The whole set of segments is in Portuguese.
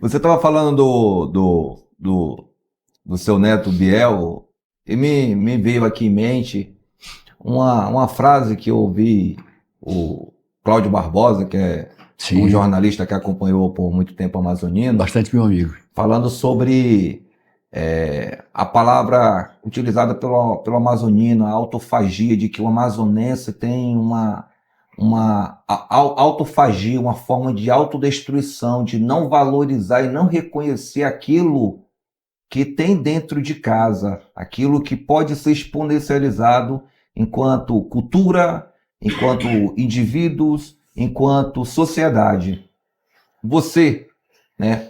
Você estava falando do seu neto Biel, e me veio aqui em mente uma frase que eu ouvi o Cláudio Barbosa, que é um Sim, jornalista que acompanhou por muito tempo o Amazonino, bastante meu amigo. falando sobre a palavra utilizada pelo amazonino, a autofagia, de que o amazonense tem uma autofagia, uma forma de autodestruição, de não valorizar e não reconhecer aquilo que tem dentro de casa, aquilo que pode ser exponencializado enquanto cultura, enquanto indivíduos, enquanto sociedade. Você, né,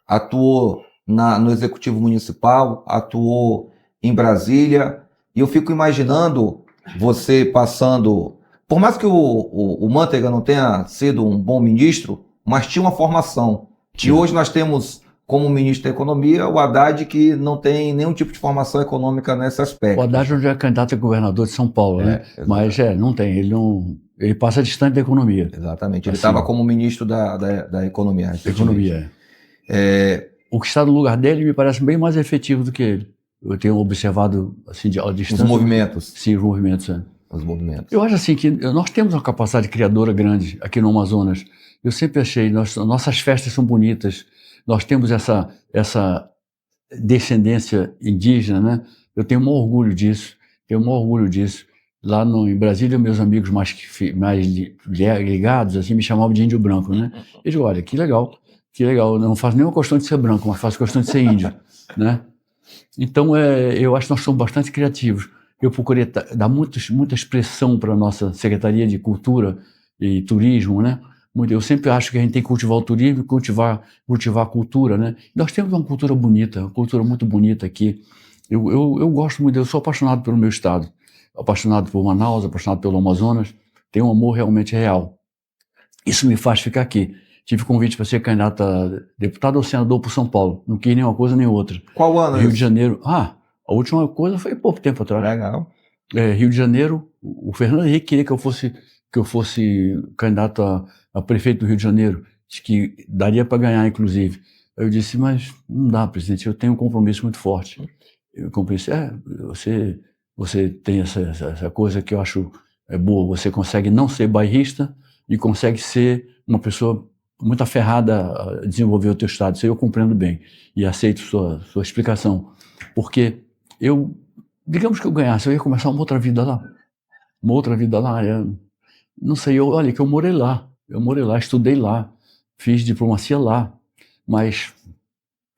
atuou no Executivo Municipal, atuou em Brasília, e eu fico imaginando você passando. Por mais que o Manteiga não tenha sido um bom ministro, mas tinha uma formação. E Tinha. hoje nós temos como ministro da Economia o Haddad, que não tem nenhum tipo de formação econômica nesse O aspecto. Haddad já é candidato a governador de São Paulo, né? Mas Exatamente. não tem, ele passa distante da economia. Exatamente. Ele Assim, estava como ministro da Economia da recentemente. economia. O que está no lugar dele me parece bem mais efetivo do que ele. Eu tenho observado assim a Os distância. movimentos. Sim, os movimentos. Os movimentos. Eu acho assim que nós temos uma capacidade criadora grande aqui no Amazonas. Eu sempre achei, nossas festas são bonitas. Nós temos essa descendência indígena, né? Eu tenho um orgulho disso. Tenho um orgulho disso. Lá em Brasília, meus amigos mais ligados assim me chamavam de índio branco, né? Eu digo, olha, que legal. Que legal. Eu não faço nenhuma questão de ser branco, mas faço questão de ser índio, né? Então, eu acho que nós somos bastante criativos. Eu procurei dar muita expressão para a nossa Secretaria de Cultura e Turismo, né? Eu sempre acho que a gente tem que cultivar o turismo e cultivar a cultura, né? Nós temos uma cultura bonita, uma cultura muito bonita aqui. Eu gosto muito, eu sou apaixonado pelo meu estado, apaixonado por Manaus, apaixonado pelo Amazonas, tenho um amor realmente real. Isso me faz ficar aqui. Tive convite para ser candidato a deputado ou senador por São Paulo. Não quis nem uma coisa nem outra. Qual ano Rio isso? de Janeiro. A última coisa foi pouco tempo atrás. Legal. Rio de Janeiro, o Fernando Henrique queria que eu fosse candidato a prefeito do Rio de Janeiro. Disse que daria para ganhar, inclusive. Eu disse, mas não dá, presidente, eu tenho um compromisso muito forte. Eu compreendo, você tem essa coisa que eu acho boa, você consegue não ser bairrista e consegue ser uma pessoa muito aferrada a desenvolver o teu estado. Isso aí eu compreendo bem e aceito sua explicação, porque digamos que eu ganhasse, eu ia começar uma outra vida lá. Não sei, olha que eu morei lá, estudei lá, fiz diplomacia lá, mas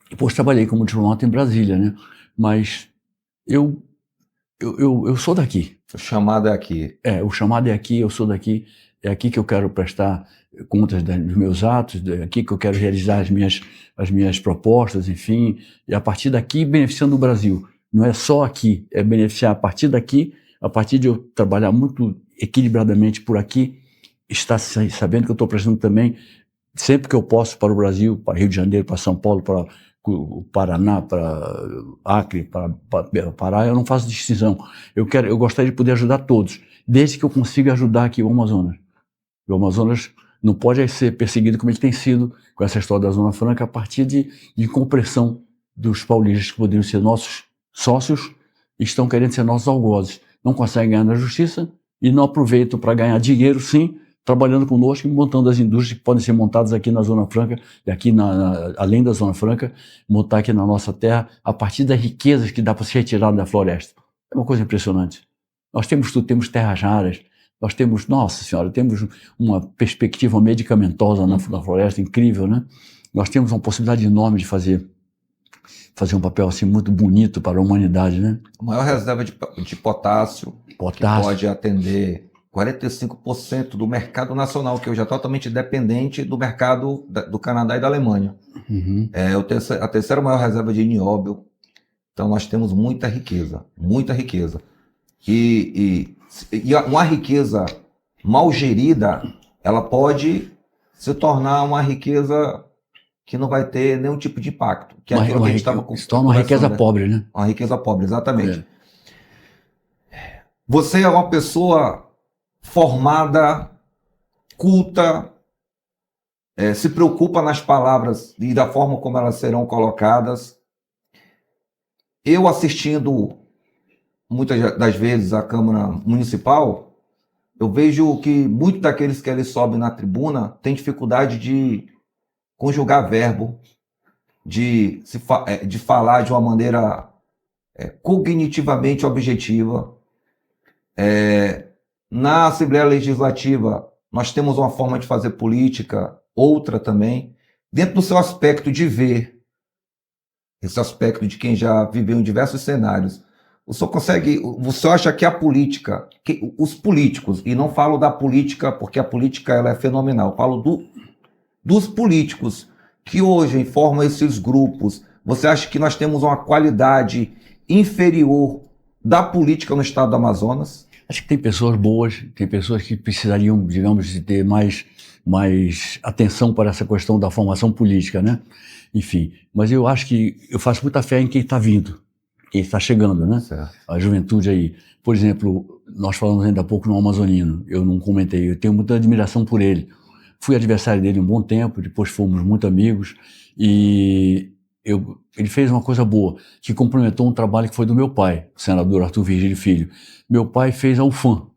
depois trabalhei como diplomata em Brasília, né? Mas eu sou daqui. O chamado é aqui. O chamado é aqui, eu sou daqui, é aqui que eu quero prestar contas dos meus atos, é aqui que eu quero realizar as minhas propostas, enfim, e a partir daqui beneficiando o Brasil. Não é só aqui, é beneficiar a partir daqui, a partir de eu trabalhar muito equilibradamente por aqui, estar sabendo que eu estou prestando também, sempre que eu posso, para o Brasil, para Rio de Janeiro, para São Paulo, para o Paraná, para Acre, para Pará, eu não faço distinção. Eu gostaria de poder ajudar todos, desde que eu consiga ajudar aqui o Amazonas. O Amazonas não pode ser perseguido como ele tem sido com essa história da Zona Franca a partir de compressão dos paulistas que poderiam ser nossos sócios e estão querendo ser nossos algozes. Não conseguem ganhar na justiça e não aproveitam para ganhar dinheiro, sim, trabalhando conosco e montando as indústrias que podem ser montadas aqui na Zona Franca, e aqui além da Zona Franca, montar aqui na nossa terra, a partir das riquezas que dá para ser retirado da floresta. É uma coisa impressionante. Nós temos tudo, temos terras raras, nós temos, nossa senhora, temos uma perspectiva medicamentosa na floresta incrível, né? Nós temos uma possibilidade enorme de fazer um papel assim muito bonito para a humanidade, né? A maior reserva de potássio, que pode atender 45% do mercado nacional, que hoje é totalmente dependente do mercado do Canadá e da Alemanha. Uhum. A terceira maior reserva de nióbio. Então nós temos muita riqueza, muita riqueza. E uma riqueza mal gerida, ela pode se tornar uma riqueza que não vai ter nenhum tipo de impacto. Que é aquilo que a gente estava se torna uma riqueza pobre, né? Uma riqueza pobre, exatamente. Você é uma pessoa formada, culta, se preocupa nas palavras e da forma como elas serão colocadas. Eu assistindo muitas das vezes a Câmara Municipal, eu vejo que muitos daqueles que eles sobem na tribuna têm dificuldade de conjugar verbo, de falar de uma maneira cognitivamente objetiva. Na Assembleia Legislativa, nós temos uma forma de fazer política, outra também, dentro do seu aspecto de ver, esse aspecto de quem já viveu em diversos cenários. Você acha que a política, os políticos, e não falo da política porque a política ela é fenomenal, falo dos políticos que hoje formam esses grupos, você acha que nós temos uma qualidade inferior da política no estado do Amazonas? Acho que tem pessoas boas, tem pessoas que precisariam, digamos, de ter mais atenção para essa questão da formação política, né? Enfim, mas eu acho que eu faço muita fé em quem está vindo, quem está chegando, né? Certo. A juventude aí. Por exemplo, nós falamos ainda há pouco no Amazonino, eu não comentei, eu tenho muita admiração por ele. Fui adversário dele um bom tempo, depois fomos muito amigos, e ele fez uma coisa boa, que complementou um trabalho que foi do meu pai, o senador Arthur Virgílio Filho. Meu pai fez a UFAM,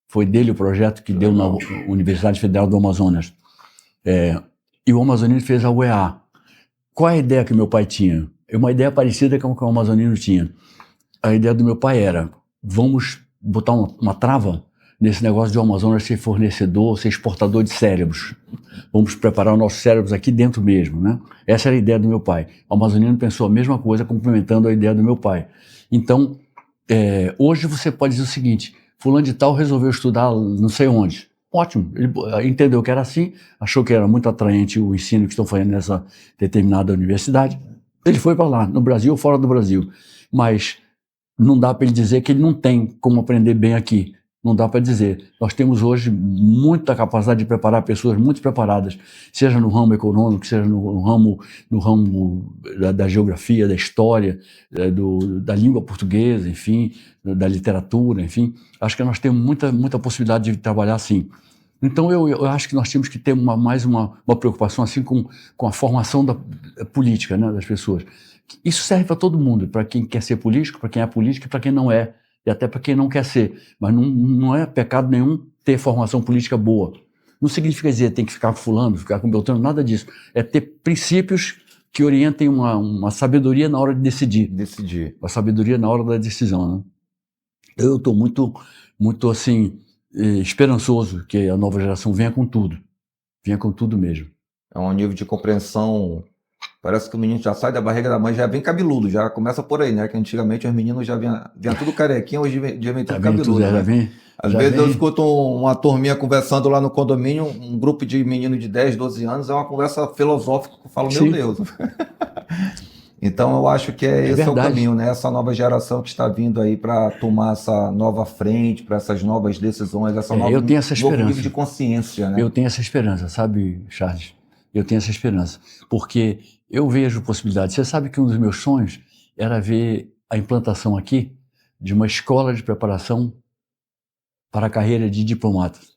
foi dele o projeto que deu na Universidade Federal do Amazonas. E o Amazonino fez a UEA. Qual é a ideia que meu pai tinha? É uma ideia parecida com a que o Amazonino tinha. A ideia do meu pai era, vamos botar uma trava nesse negócio de o Amazonas ser fornecedor, ser exportador de cérebros. Vamos preparar os nossos cérebros aqui dentro mesmo, né? Essa era a ideia do meu pai. O Amazonino pensou a mesma coisa, complementando a ideia do meu pai. Então, hoje você pode dizer o seguinte, fulano de tal resolveu estudar não sei onde. Ótimo, ele entendeu que era assim, achou que era muito atraente o ensino que estão fazendo nessa determinada universidade. Ele foi para lá, no Brasil ou fora do Brasil. Mas não dá para ele dizer que ele não tem como aprender bem aqui. Não dá para dizer. Nós temos hoje muita capacidade de preparar pessoas muito preparadas, seja no ramo econômico, seja no ramo da geografia, da história, da língua portuguesa, enfim, da literatura, enfim. Acho que nós temos muita possibilidade de trabalhar assim. Então eu acho que nós temos que ter mais uma preocupação assim com a formação da política, né, das pessoas. Isso serve para todo mundo, para quem quer ser político, para quem é político e para quem não é. E até para quem não quer ser. Mas não é pecado nenhum ter formação política boa. Não significa dizer tem que ficar com fulano, ficar com Beltrano, nada disso. É ter princípios que orientem uma sabedoria na hora de decidir. Uma sabedoria na hora da decisão, né? Eu estou muito assim, esperançoso que a nova geração venha com tudo. Venha com tudo mesmo. É um nível de compreensão. Parece que o menino já sai da barriga da mãe, já vem cabeludo, já começa por aí, né? Que antigamente os meninos já vinham tudo carequinho, hoje já vem tudo cabeludo. Né? Às vezes eu escuto uma turminha conversando lá no condomínio, um grupo de meninos de 10, 12 anos, é uma conversa filosófica que eu falo, meu Deus. Então eu acho que esse é o caminho, né? Essa nova geração que está vindo aí para tomar essa nova frente, para essas novas decisões, eu tenho essa esperança. Novo nível de consciência, né? Eu tenho essa esperança, sabe, Charles? Eu tenho essa esperança, porque eu vejo possibilidades. Você sabe que um dos meus sonhos era ver a implantação aqui de uma escola de preparação para a carreira de diplomatas.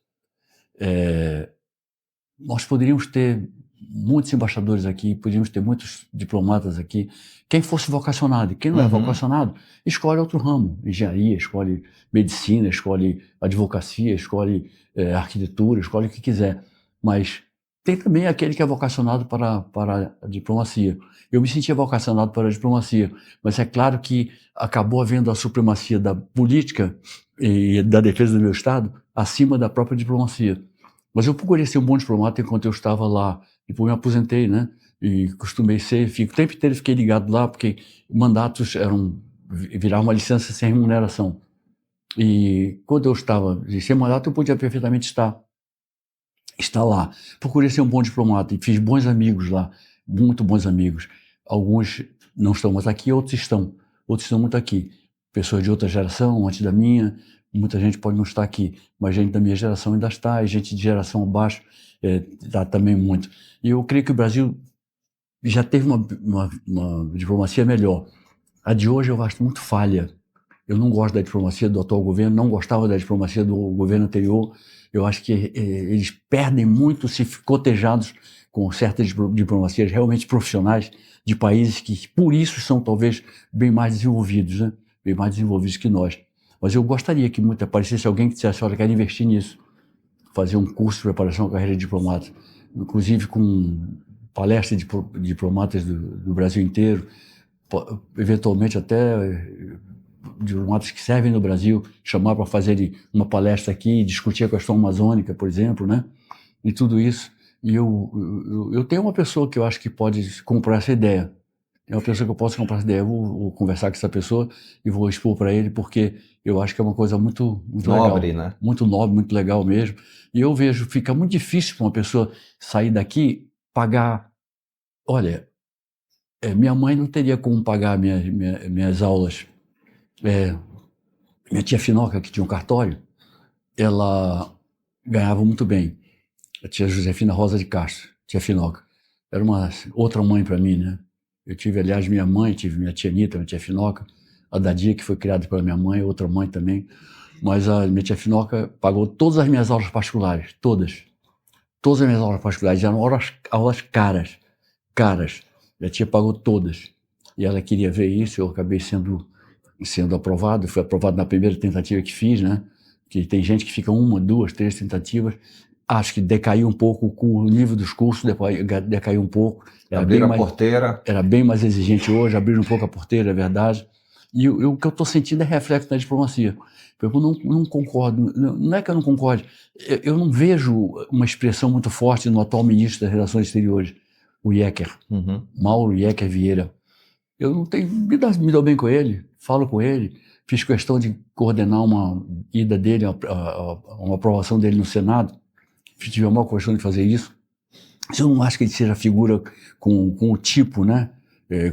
Nós poderíamos ter muitos embaixadores aqui, poderíamos ter muitos diplomatas aqui. Quem fosse vocacionado, quem não é vocacionado, escolhe outro ramo. Engenharia, escolhe medicina, escolhe advocacia, escolhe arquitetura, escolhe o que quiser. Mas tem também aquele que é vocacionado para a diplomacia. Eu me sentia vocacionado para a diplomacia, mas é claro que acabou havendo a supremacia da política e da defesa do meu Estado acima da própria diplomacia. Mas eu procurei ser um bom diplomata enquanto eu estava lá. Depois me aposentei, né? E costumei ser, o tempo inteiro fiquei ligado lá, porque mandatos viravam uma licença sem remuneração. E quando eu estava sem mandato, eu podia perfeitamente estar lá. Procurei ser um bom diplomata e fiz bons amigos lá, muito bons amigos. Alguns não estão mais aqui, outros estão muito aqui. Pessoas de outra geração, antes da minha, muita gente pode não estar aqui, mas gente da minha geração ainda está, e gente de geração abaixo está também muito. E eu creio que o Brasil já teve uma diplomacia melhor. A de hoje eu acho muito falha. Eu não gosto da diplomacia do atual governo, não gostava da diplomacia do governo anterior. Eu acho que eles perdem muito se cotejados com certas diplomacias realmente profissionais de países que, por isso, são talvez bem mais desenvolvidos, né? Bem mais desenvolvidos que nós. Mas eu gostaria que muito aparecesse alguém que dissesse, olha, quero investir nisso, fazer um curso de preparação à carreira de diplomata, inclusive com palestras de diplomatas do Brasil inteiro, eventualmente até diplomatas que servem no Brasil, chamar para fazer uma palestra aqui, discutir a questão amazônica, por exemplo, né? E tudo isso. E eu tenho uma pessoa que eu acho que pode comprar essa ideia. É uma pessoa que eu posso comprar essa ideia. Eu vou conversar com essa pessoa e vou expor para ele, porque eu acho que é uma coisa muito Nobre, legal. né? Muito nobre, muito legal mesmo. E eu vejo, fica muito difícil para uma pessoa sair daqui, pagar. Olha, minha mãe não teria como pagar minhas aulas. Minha tia Finoca, que tinha um cartório, ela ganhava muito bem. A tia Josefina Rosa de Castro, tia Finoca. Era uma outra mãe para mim, né? Eu tive, aliás, minha mãe, tive minha tia Anitta, minha tia Finoca, a Dadia, que foi criada pela minha mãe, outra mãe também. Mas a minha tia Finoca pagou todas as minhas aulas particulares, todas. Todas as minhas aulas particulares, eram aulas caras. Minha tia pagou todas. E ela queria ver isso, eu acabei sendo aprovado, fui aprovado na primeira tentativa que fiz, né? Que tem gente que fica 1, 2, 3 tentativas. Acho que decaiu um pouco o nível dos cursos, decaiu um pouco. Abriram a porteira. Era bem mais exigente hoje, abriram um pouco a porteira, é verdade. E o que eu estou sentindo é reflexo da diplomacia. Eu não concordo, não é que eu não concorde, eu não vejo uma expressão muito forte no atual ministro das Relações Exteriores, o Jeker, Mauro Jeker Vieira. Eu não tenho, me dou bem com ele, falo com ele, fiz questão de coordenar uma ida dele, uma aprovação dele no Senado, tive a maior questão de fazer isso. Eu não acho que ele seja figura com o tipo, né?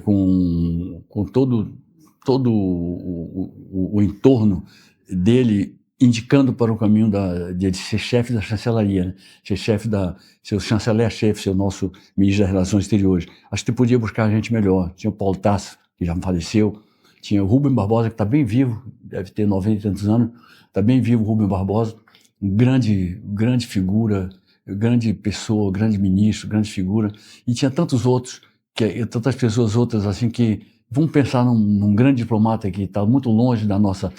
Com todo o entorno dele indicando para o caminho de ser chefe da chancelaria, né? Ser o chanceler-chefe, ser o nosso ministro das Relações Exteriores. Acho que podia buscar gente melhor. Tinha o Paulo Tasso, que já faleceu, tinha o Rubem Barbosa, que está bem vivo, deve ter 90 e tantos anos, está bem vivo o Rubem Barbosa, grande figura, grande pessoa, grande ministro, grande figura, e tinha tantos outros, tantas pessoas outras assim que vamos pensar num grande diplomata que está muito longe da nossa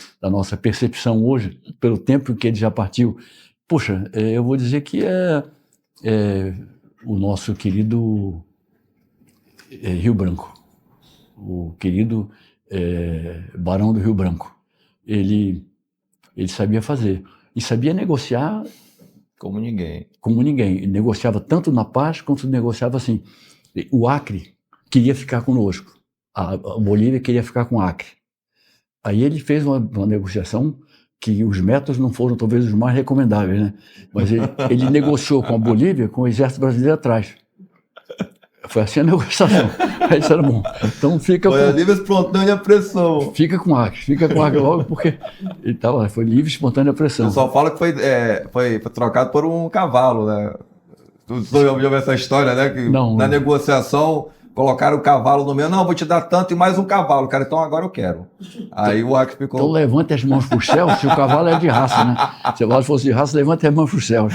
percepção hoje, pelo tempo que ele já partiu. Puxa, eu vou dizer que é o nosso querido Rio Branco, o querido Barão do Rio Branco. Ele sabia fazer e sabia negociar como ninguém. Ele negociava tanto na paz quanto negociava assim. O Acre queria ficar conosco. A Bolívia queria ficar com o Acre. Aí ele fez uma negociação que os métodos não foram talvez os mais recomendáveis, né? Mas ele negociou com a Bolívia com o exército brasileiro atrás. Foi assim a negociação. Aí disseram, bom, então fica foi a livre, espontânea pressão. Fica com o Acre logo, porque ele foi livre, espontânea pressão. Eu só falo que foi trocado por um cavalo, né? Tu já ouviu essa história, né? Que não, na negociação colocaram o cavalo no meio. Não, vou te dar tanto e mais um cavalo, cara. Então agora eu quero. Aí o Acre ficou... Então levante as mãos para o céu, se o cavalo é de raça, né? Se o cavalo fosse de raça, levante as mãos para o céu.